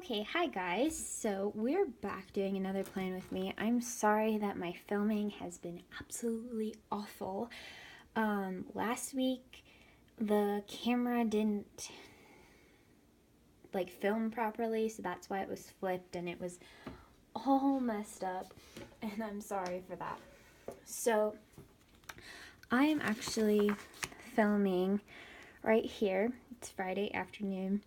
Okay, hi guys. So we're back doing another plan with me. I'm sorry that my filming has been absolutely awful. Last week the camera didn't film properly, so that's why it was flipped and it was all messed up, and I'm sorry for that. So I am actually filming right here. It's Friday afternoon.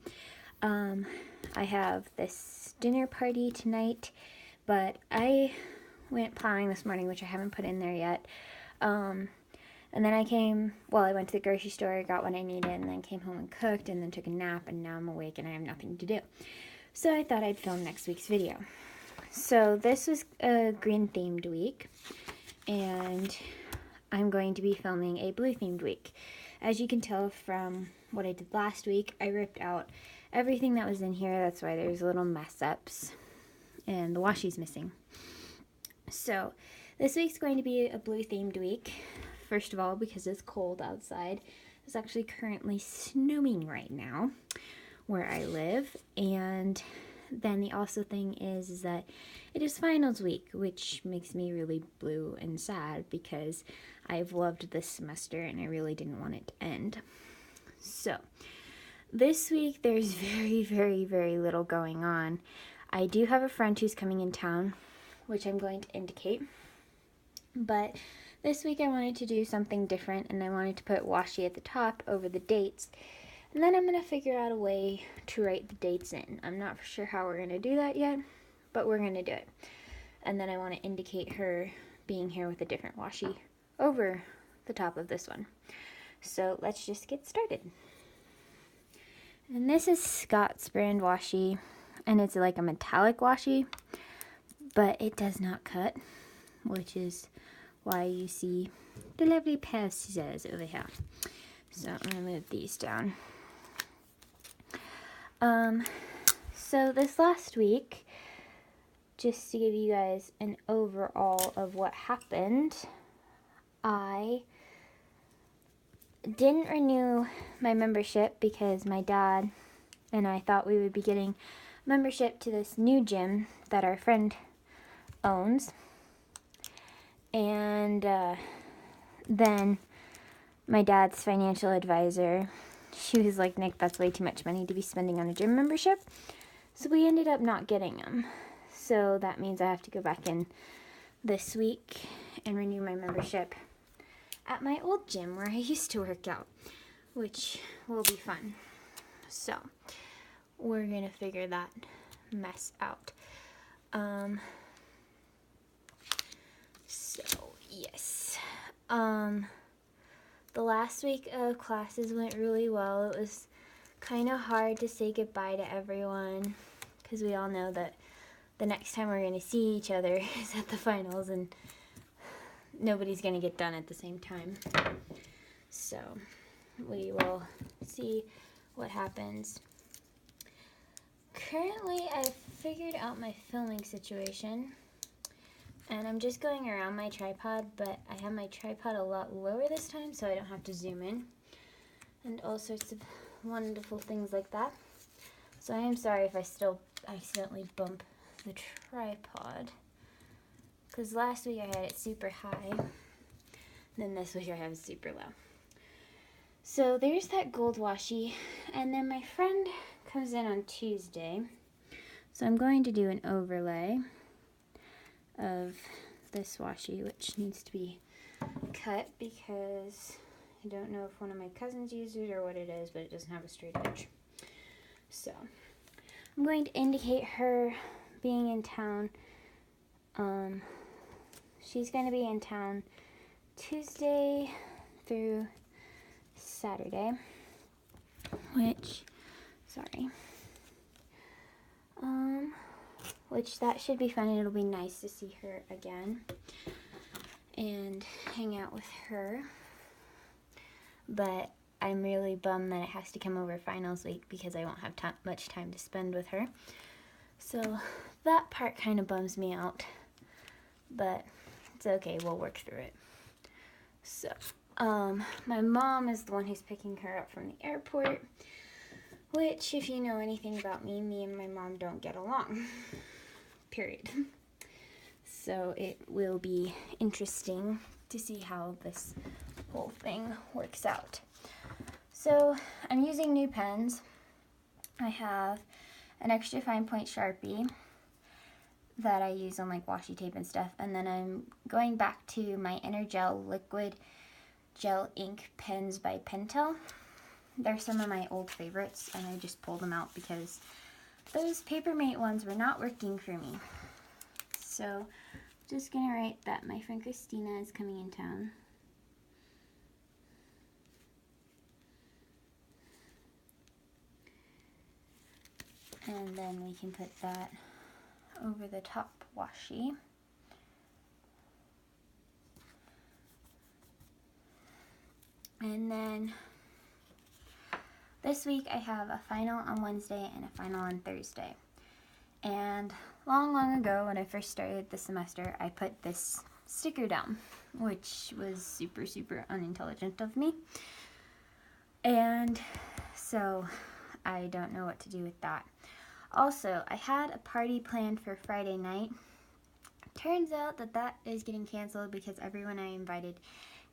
I have this dinner party tonight, but I went plowing this morning, which I haven't put in there yet. And then I went to the grocery store, got what I needed, and then came home and cooked, and then took a nap, and now I'm awake and I have nothing to do. So I thought I'd film next week's video. So this was a green themed week, and I'm going to be filming a blue themed week. As you can tell from what I did last week, I ripped out everything that was in here. That's why there's little mess ups and the washi's missing. So this week's going to be a blue themed week. First of all, because it's cold outside. It's actually currently snowing right now where I live. And then the also thing is that it is finals week, which makes me really blue and sad because I've loved this semester and I really didn't want it to end. So this week there's very, very, very little going on. I do have a friend who's coming in town, which I'm going to indicate. But this week I wanted to do something different, and I wanted to put washi at the top over the dates. And then I'm going to figure out a way to write the dates in. I'm not for sure how we're going to do that yet, but we're going to do it. And then I want to indicate her being here with a different washi over the top of this one. So let's just get started. And this is Scott's brand washi, and it's like a metallic washi, but it does not cut, which is why you see the lovely pair of scissors over here. So I'm going to move these down. So this last week, just to give you guys an overall of what happened, I didn't renew my membership because my dad and I thought we would be getting membership to this new gym that our friend owns. And then my dad's financial advisor, she was like, Nick, that's way too much money to be spending on a gym membership. So we ended up not getting them. So that means I have to go back in this week and renew my membership at my old gym where I used to work out, which will be fun. So we're going to figure that mess out. So, yes. The last week of classes went really well. It was kind of hard to say goodbye to everyone because we all know that the next time we're going to see each other is at the finals and nobody's going to get done at the same time. So, we will see what happens. Currently, I've figured out my filming situation. And I'm just going around my tripod, but I have my tripod a lot lower this time, so I don't have to zoom in. And all sorts of wonderful things like that. So I am sorry if I still accidentally bump the tripod. Because last week I had it super high. And then this week I have it super low. So there's that gold washi. And then my friend comes in on Tuesday. So I'm going to do an overlay of this washi, which needs to be cut because I don't know if one of my cousins used it or what it is, but it doesn't have a straight edge. So I'm going to indicate her being in town. She's going to be in town Tuesday through Saturday, which that should be fun, and it'll be nice to see her again and hang out with her. But I'm really bummed that it has to come over finals week because I won't have much time to spend with her. So that part kind of bums me out, but it's okay, we'll work through it. So my mom is the one who's picking her up from the airport, which, if you know anything about me, me and my mom don't get along, period. So it will be interesting to see how this whole thing works out. So I'm using new pens. I have an extra fine point Sharpie that I use on like washi tape and stuff, and then I'm going back to my Energel liquid gel ink pens by Pentel. They're some of my old favorites, and I just pulled them out because those Papermate ones were not working for me. So just gonna write that my friend Christina is coming in town. And then we can put that over the top washi. And then this week I have a final on Wednesday and a final on Thursday. And long ago, when I first started the semester, I put this sticker down, which was super unintelligent of me. And so I don't know what to do with that. Also, I had a party planned for Friday night. Turns out that is getting canceled because everyone I invited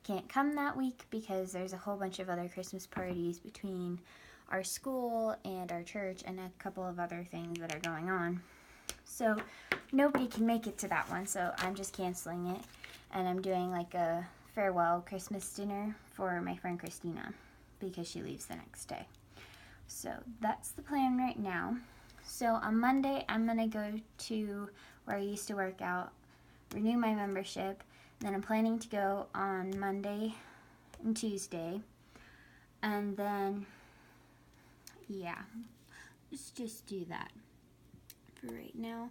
can't come that week because there's a whole bunch of other Christmas parties between our school and our church and a couple of other things that are going on. So nobody can make it to that one, so I'm just canceling it. And I'm doing like a farewell Christmas dinner for my friend Christina because she leaves the next day. So that's the plan right now. So on Monday, I'm going to go to where I used to work out, renew my membership. Then I'm planning to go on Monday and Tuesday. And then, yeah, let's just do that for right now.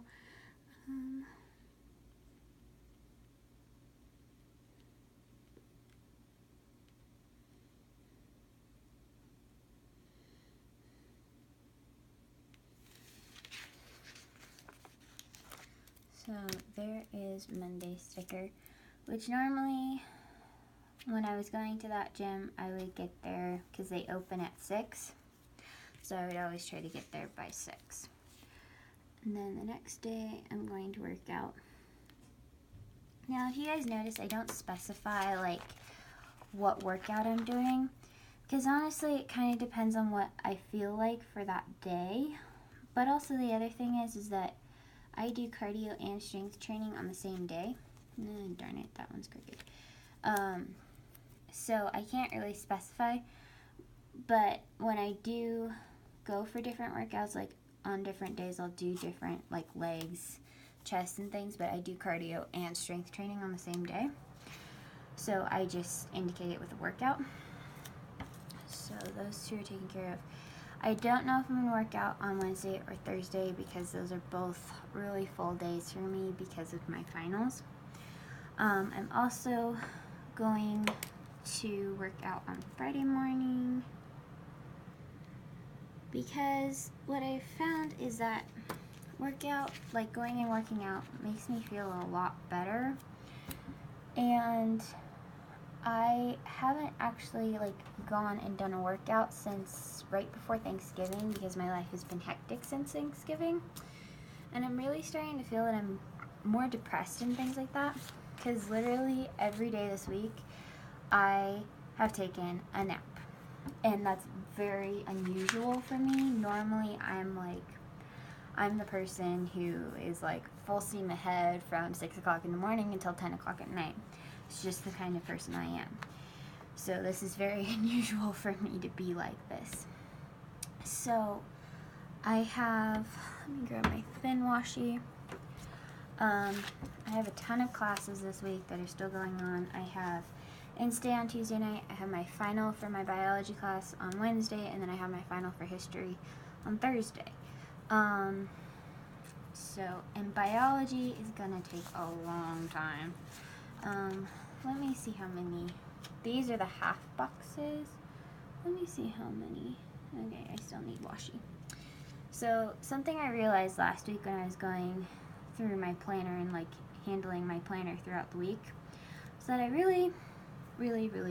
So there is Monday's sticker, which normally when I was going to that gym, I would get there because they open at 6. So I would always try to get there by 6. And then the next day, I'm going to work out. Now, if you guys notice, I don't specify like what workout I'm doing because honestly, it kind of depends on what I feel like for that day. But also the other thing is that I do cardio and strength training on the same day. Darn it, that one's crooked. So I can't really specify, but when I do go for different workouts, like on different days, I'll do different like legs, chest, and things, but I do cardio and strength training on the same day. So I just indicate it with a workout. So those two are taken care of. I don't know if I'm going to work out on Wednesday or Thursday because those are both really full days for me because of my finals. I'm also going to work out on Friday morning because what I found is that going and working out makes me feel a lot better. And I haven't actually gone and done a workout since right before Thanksgiving because my life has been hectic since Thanksgiving. And I'm really starting to feel that I'm more depressed and things like that because literally every day this week I have taken a nap. And that's very unusual for me. Normally I'm the person who is full steam ahead from 6 o'clock in the morning until 10 o'clock at night. It's just the kind of person I am. So this is very unusual for me to be like this. So I have, let me grab my thin washi. I have a ton of classes this week that are still going on. I have Insta on Tuesday night. I have my final for my biology class on Wednesday, and then I have my final for history on Thursday. And biology is gonna take a long time. Let me see how many. These are the half boxes. Let me see how many. Okay, I still need washi. So something I realized last week when I was going through my planner and handling my planner throughout the week is that I really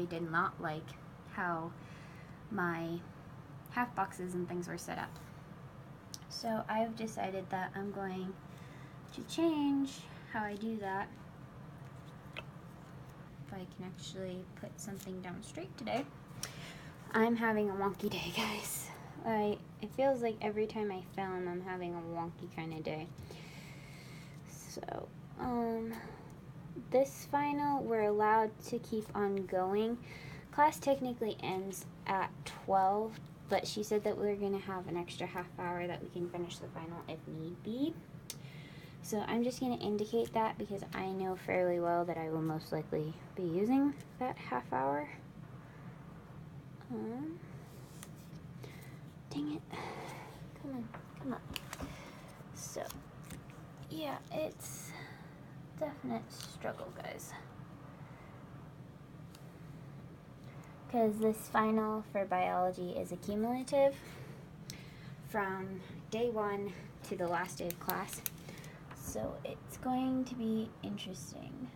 did not like how my half boxes and things were set up. So I've decided that I'm going to change how I do that. If I can actually put something down straight today. I'm having a wonky day, guys. It feels like every time I film, I'm having a wonky kind of day. So, this final, we're allowed to keep on going. Class technically ends at 12, but she said that we're going to have an extra half hour that we can finish the final if need be. So I'm just going to indicate that because I know fairly well that I will most likely be using that half hour. Dang it. Come on, come on. So, yeah, it's definite struggle, guys. Because this final for biology is accumulative from day 1 to the last day of class. So it's going to be interesting.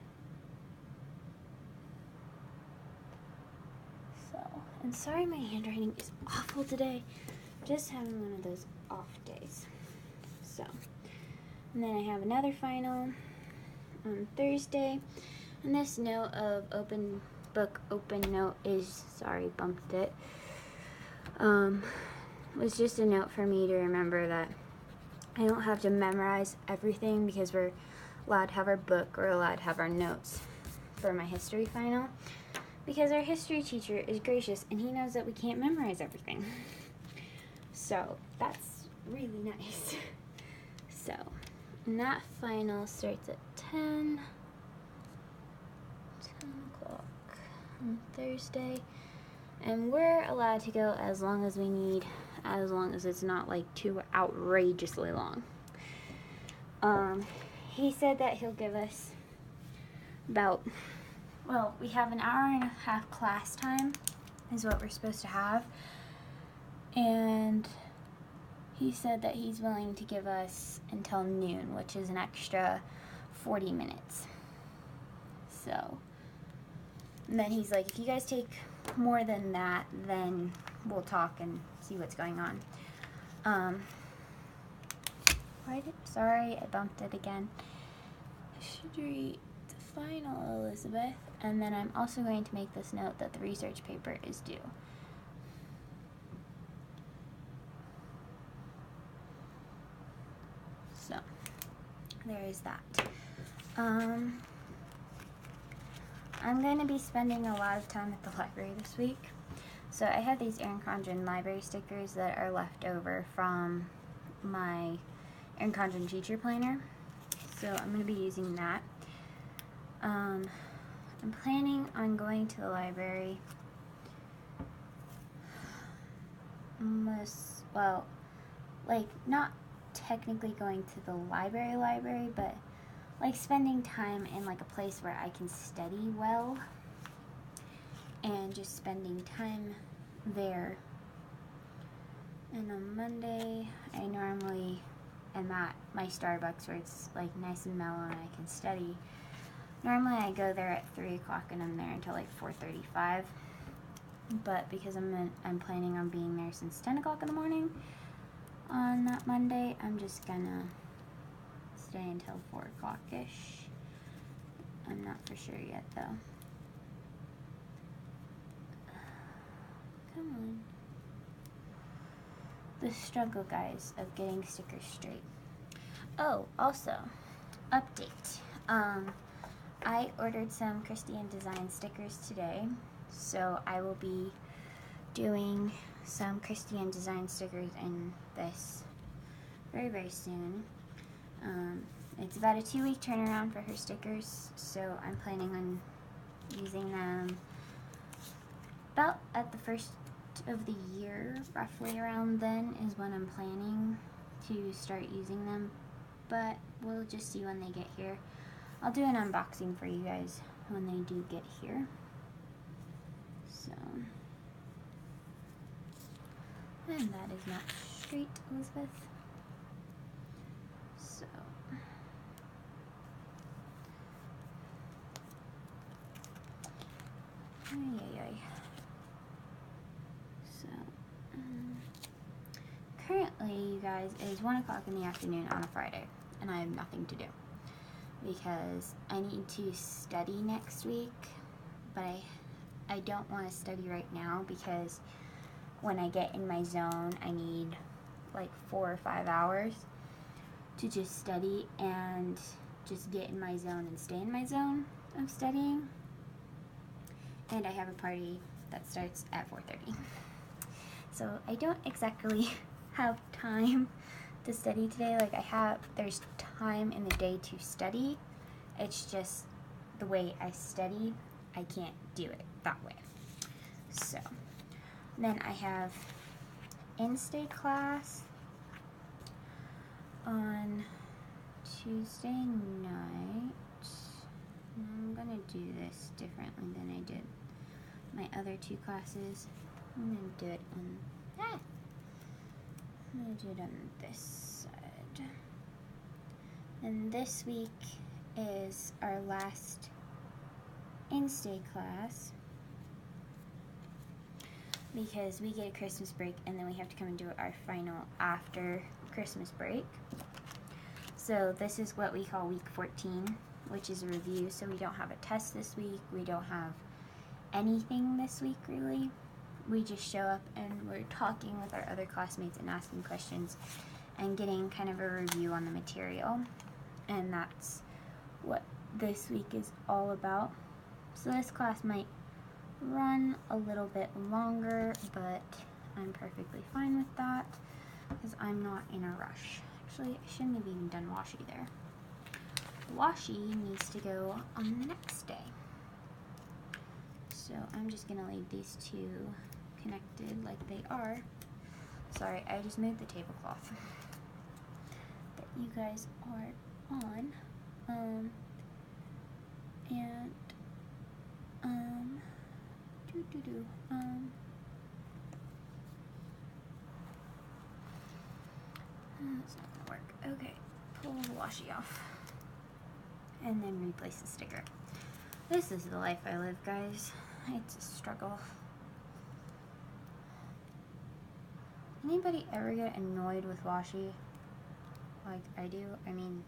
So, and sorry my handwriting is awful today. Just having one of those off days. So, and then I have another final on Thursday. And this note of open book, open note is, sorry, bumped it. Was just a note for me to remember that I don't have to memorize everything because we're allowed to have our book or allowed to have our notes for my history final. Because our history teacher is gracious and he knows that we can't memorize everything. So that's really nice. So, and that final starts at 10 o'clock on Thursday. And we're allowed to go as long as we need, as long as it's not like too outrageously long. He said that he'll give us about, well, we have an hour and a half class time is what we're supposed to have. And he said that he's willing to give us until noon, which is an extra 40 minutes. So, and then he's like, if you guys take more than that, then we'll talk and see what's going on. Sorry, I bumped it again. I should read the final, Elizabeth. And then I'm also going to make this note that the research paper is due. So, there is that. I'm going to be spending a lot of time at the library this week. So I have these Erin Condren library stickers that are left over from my Erin Condren teacher planner. So I'm going to be using that. I'm planning on going to the library well, like not technically going to the library, but like spending time in like a place where I can study well and just spending time there. And on Monday, I normally am at my Starbucks where it's like nice and mellow and I can study. Normally I go there at 3 o'clock and I'm there until like 4:35. But because I'm planning on being there since 10 o'clock in the morning on that Monday, I'm just gonna stay until 4 o'clock-ish. I'm not for sure yet though. Come on. The struggle, guys, of getting stickers straight. Oh, also, update. I ordered some Christian Design stickers today, so I will be doing some Christian Design stickers in this very, very soon. It's about a 2-week turnaround for her stickers, so I'm planning on using them about at the first of the year, roughly around then is when I'm planning to start using them, but we'll just see when they get here. I'll do an unboxing for you guys when they do get here. So, and that is not straight, Elizabeth. So, ay. So, guys, it is 1 o'clock in the afternoon on a Friday, and I have nothing to do because I need to study next week, but I don't want to study right now because when I get in my zone, I need like 4 or 5 hours to just study and just get in my zone and stay in my zone of studying. And I have a party that starts at 4:30. So I don't exactly have time to study today. Like there's time in the day to study. It's just the way I study, I can't do it that way. So then I have in-state class on Tuesday night. I'm gonna do this differently than I did my other 2 classes. I'm gonna do it on this side. And this week is our last in-state class because we get a Christmas break and then we have to come and do our final after Christmas break. So this is what we call week 14, which is a review. So we don't have a test this week. We don't have anything this week really. We just show up and we're talking with our other classmates and asking questions and getting kind of a review on the material. And that's what this week is all about. So this class might run a little bit longer, but I'm perfectly fine with that because I'm not in a rush. Actually, I shouldn't have even done washi there. Washi needs to go on the next day. So I'm just gonna leave these 2 connected like they are. Sorry, I just moved the tablecloth that you guys are on. It's not gonna work. Okay, pull the washi off and then replace the sticker. This is the life I live, guys. It's a struggle. Anybody ever get annoyed with washi like I do? I mean,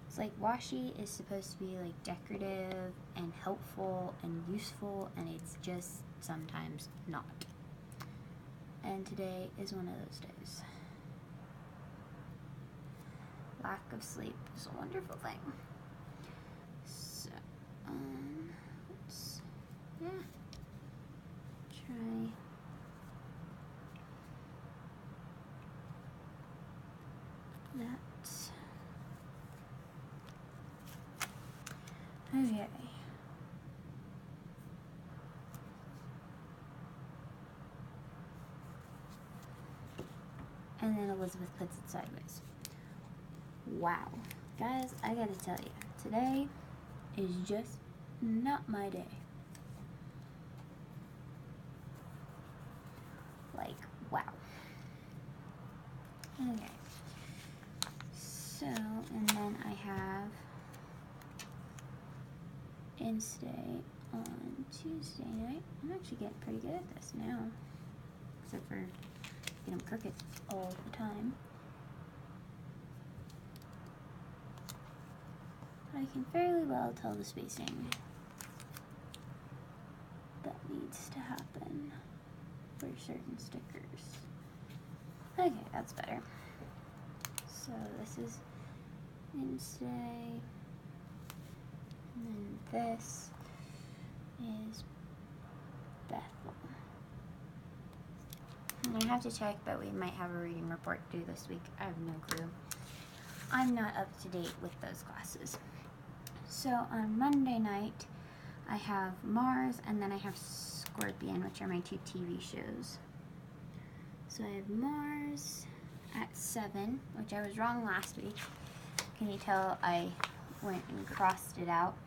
it's like washi is supposed to be like decorative and helpful and useful, and it's just sometimes not. And today is one of those days. Lack of sleep is a wonderful thing. So, let's, try that. Okay. And then Elizabeth puts it sideways. Wow. Guys, I gotta tell you, today is just not my day. Like, wow. Okay. So, and then I have in-state on Tuesday night. I'm actually getting pretty good at this now. Except for getting them crooked all the time. I can fairly well tell the spacing that needs to happen for certain stickers. Okay, that's better. So this is in-state, and then this is Bethel. And I have to check, but we might have a reading report due this week. I have no clue. I'm not up to date with those classes. So on Monday night, I have Mars, and then I have Scorpion, which are my 2 TV shows. So I have Mars at 7, which I was wrong last week. Can you tell I went and crossed it out?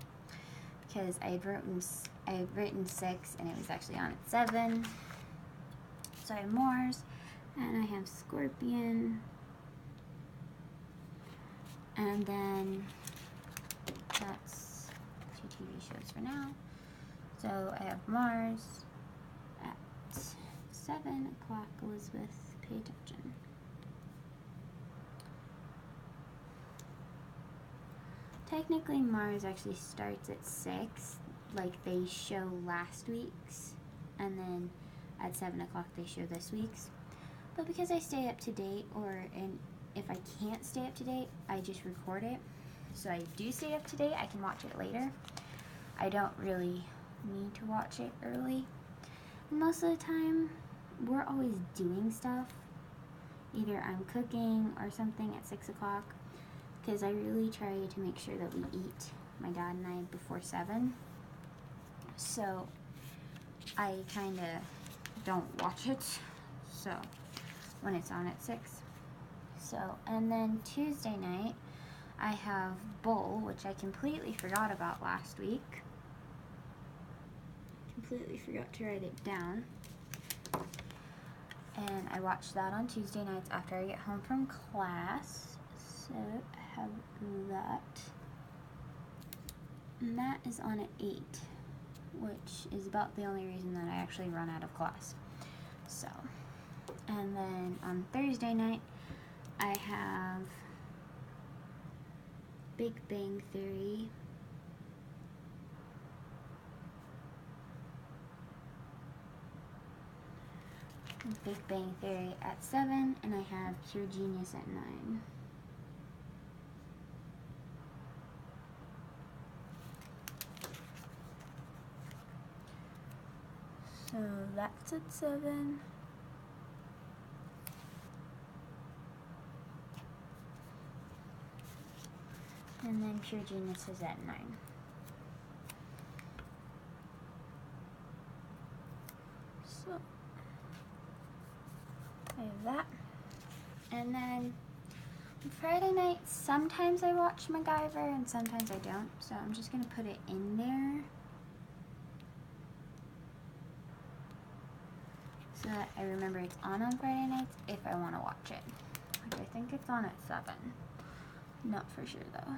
Because I had written 6, and it was actually on at 7. So I have Mars, and I have Scorpion, and then that's 2 TV shows for now. So I have Mars at 7 o'clock. Elizabeth, pay attention. technically Mars actually starts at 6, like they show last week's, and then at 7 o'clock they show this week's. But because I stay up to date, and if I can't stay up to date, I just record it. So I do stay up to date, I can watch it later. I don't really need to watch it early. Most of the time, we're always doing stuff. Either I'm cooking or something at 6 o'clock, because I really try to make sure that we eat, my dad and I, before 7. So I kind of don't watch it, so when it's on at 6. So, and then Tuesday night, I have bowl, which I completely forgot about last week. Completely forgot to write it down. And I watch that on Tuesday nights after I get home from class. So I have that. And that is on at 8, which is about the only reason that I actually run out of class. So, and then on Thursday night, I have Big Bang Theory. Big Bang Theory at 7, and I have Pure Genius at 9. So that's at 7. And then Pure Genius is at 9. So I have that. And then Friday night, sometimes I watch MacGyver and sometimes I don't. So I'm just going to put it in there so that I remember it's on Friday nights if I want to watch it. Which I think it's on at 7. Not for sure though.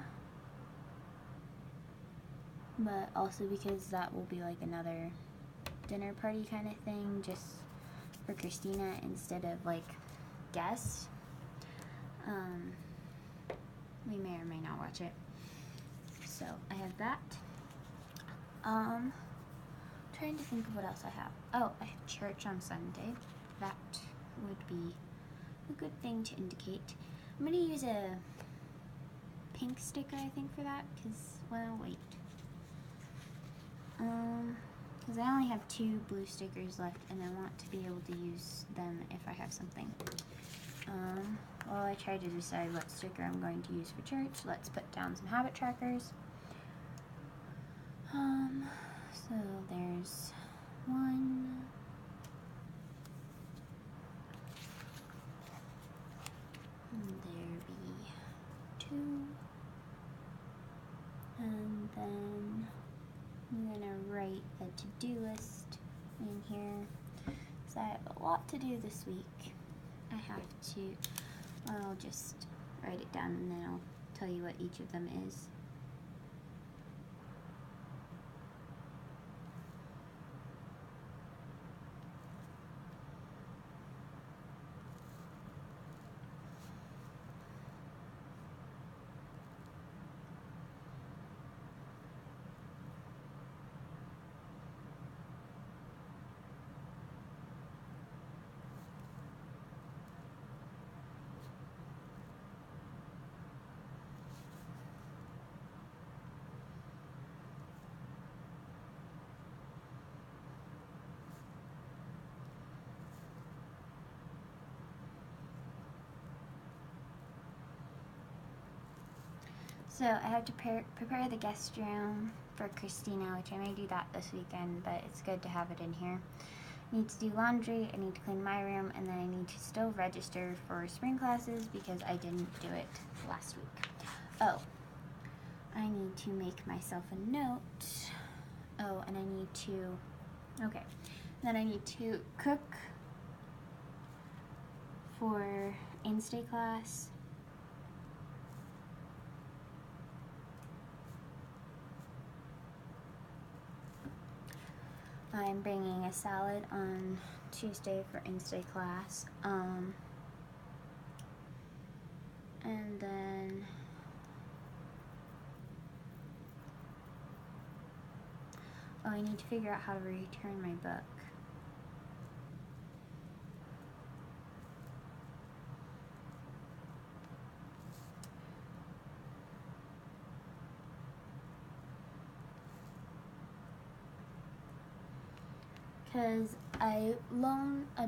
But also because that will be like another dinner party kind of thing, just for Christina instead of like guests. We may or may not watch it. So I have that. Trying to think of what else I have. Oh, I have church on Sunday. That would be a good thing to indicate. I'm gonna use a pink sticker, I think, for that, because, well, wait. Because I only have 2 blue stickers left, and I want to be able to use them if I have something. While I try to decide what sticker I'm going to use for church, let's put down some habit trackers. So there's 1. And there be 2. And then I'm gonna write a to-do list in here. So I have a lot to do this week. I'll just write it down and then I'll tell you what each of them is. So I have to prepare the guest room for Christina, which I may do that this weekend, but it's good to have it in here. I need to do laundry, I need to clean my room, and then I need to still register for spring classes because I didn't do it last week. Oh, I need to make myself a note. Oh, and I need to, okay. Then I need to cook for in-stay class. I'm bringing a salad on Tuesday for in-stay class. And then I need to figure out how to return my book. Because I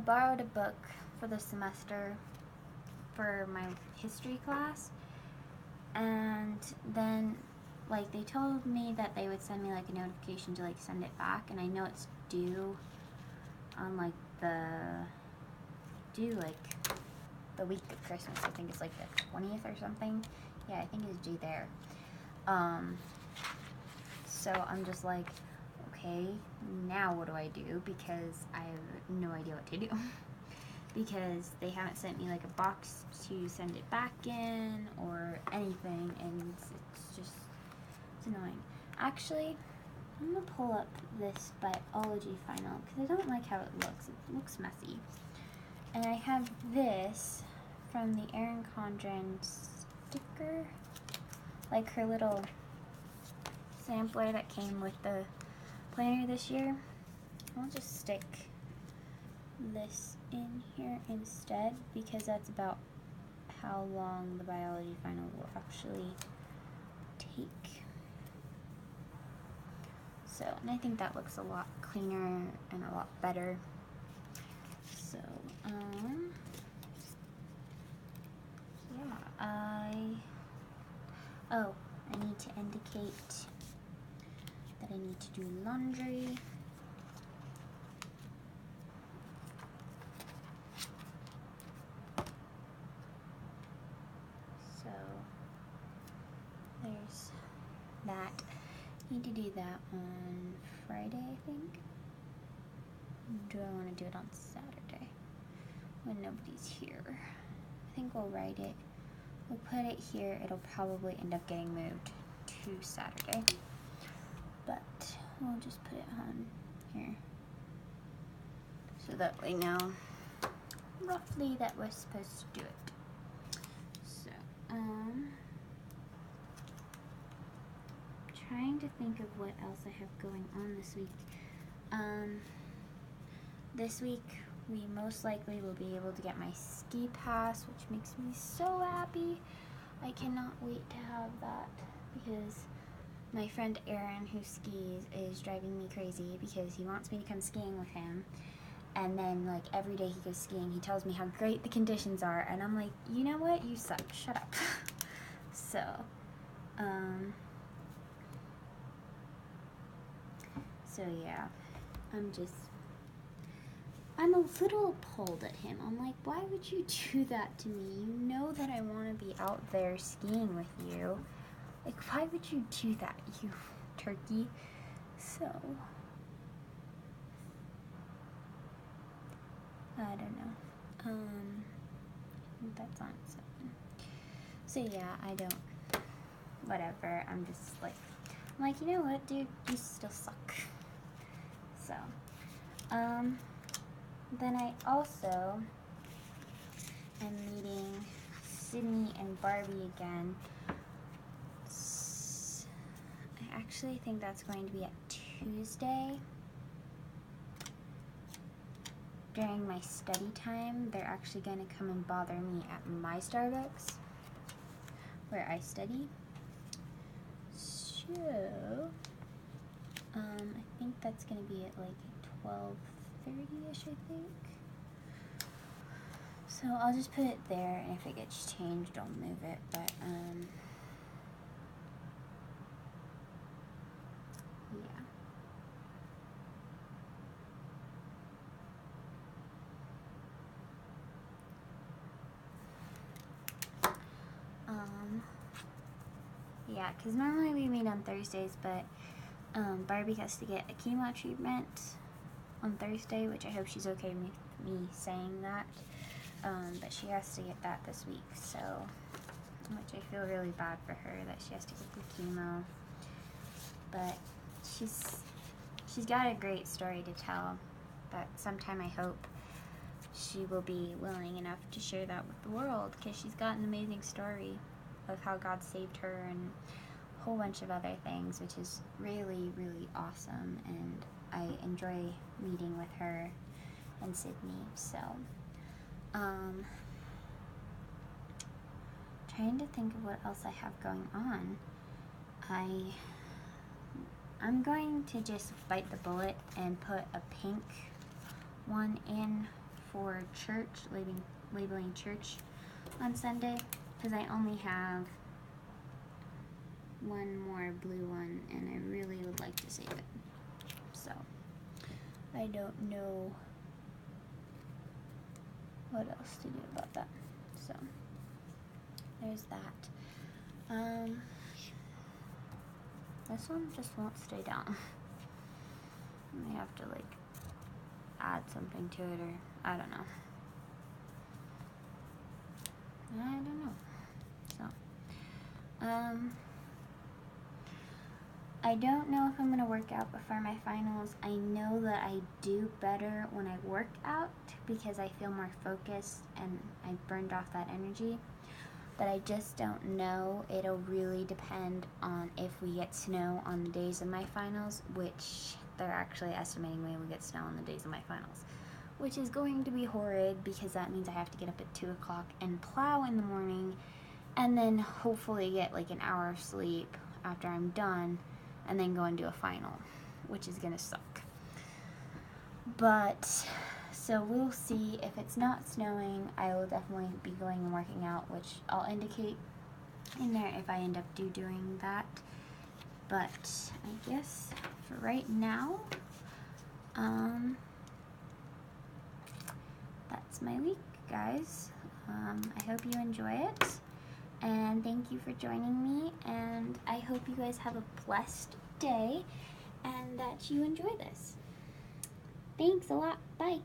borrowed a book for the semester for my history class, and then like they told me that they would send me like a notification to like send it back, and I know it's due on like the week of Christmas. I think it's like the 20th or something. Yeah, I think it's due there. So I'm just like, okay, now what do I do? Because I have no idea what to do. Because they haven't sent me like a box to send it back in or anything, and it's annoying. Actually, I'm gonna pull up this biology final because I don't like how it looks. It looks messy. And I have this from the Erin Condren sticker, like her little sampler that came with the planner this year. I'll just stick this in here instead because that's about how long the biology final will actually take. So, and I think that looks a lot cleaner and a lot better. So, yeah, I need to indicate that I need to do laundry. So, there's that. I need to do that on Friday, I think. Do I want to do it on Saturday when nobody's here? I think we'll write it. We'll put it here. It'll probably end up getting moved to Saturday. But we'll just put it on here. So that we know roughly that we're supposed to do it. So, trying to think of what else I have going on this week. This week we most likely will be able to get my ski pass, which makes me so happy. I cannot wait to have that because my friend Aaron, who skis, is driving me crazy because he wants me to come skiing with him. And then, like, every day he goes skiing, he tells me how great the conditions are. And I'm like, you know what? You suck. Shut up. So, yeah. I'm a little appalled at him. I'm like, why would you do that to me? You know that I want to be out there skiing with you. Like, why would you do that, you turkey? So, I don't know. That's on 7. So yeah, whatever. I'm like, you know what, dude? You still suck. So, then I also am meeting Sydney and Barbie again. I actually think that's going to be at Tuesday. During my study time, they're actually going to come and bother me at my Starbucks, where I study. So, I think that's going to be at like 12:30ish, I think. So I'll just put it there, and if it gets changed, I'll move it. But yeah. Yeah, because normally we meet on Thursdays, but Barbie has to get a chemo treatment on Thursday, which I hope she's okay with me saying that. But she has to get that this week, so, which I feel really bad for her that she has to get the chemo. But she's got a great story to tell that sometime I hope she will be willing enough to share that with the world, because she's got an amazing story of how God saved her and whole bunch of other things, which is really, really awesome, and I enjoy meeting with her and Sydney. So, trying to think of what else I have going on. I'm going to just bite the bullet and put a pink one in for church, labeling church on Sunday, because I only have one more blue one and I really would like to save it. So I don't know what else to do about that. So there's that. This one just won't stay down. I may have to like add something to it, or I don't know. So, I don't know if I'm gonna work out before my finals. I know that I do better when I work out because I feel more focused and I burned off that energy. But I just don't know. It'll really depend on if we get snow on the days of my finals, which they're actually estimating we will get snow on the days of my finals, which is going to be horrid because that means I have to get up at 2 o'clock and plow in the morning and then hopefully get like an hour of sleep after I'm done and then go and do a final, which is gonna suck. But so we'll see. If it's not snowing, I will definitely be going and working out, which I'll indicate in there if I end up doing that. But I guess for right now, that's my week, guys. I hope you enjoy it, and thank you for joining me, and I hope you guys have a blessed day and that you enjoy this. Thanks a lot. Bye.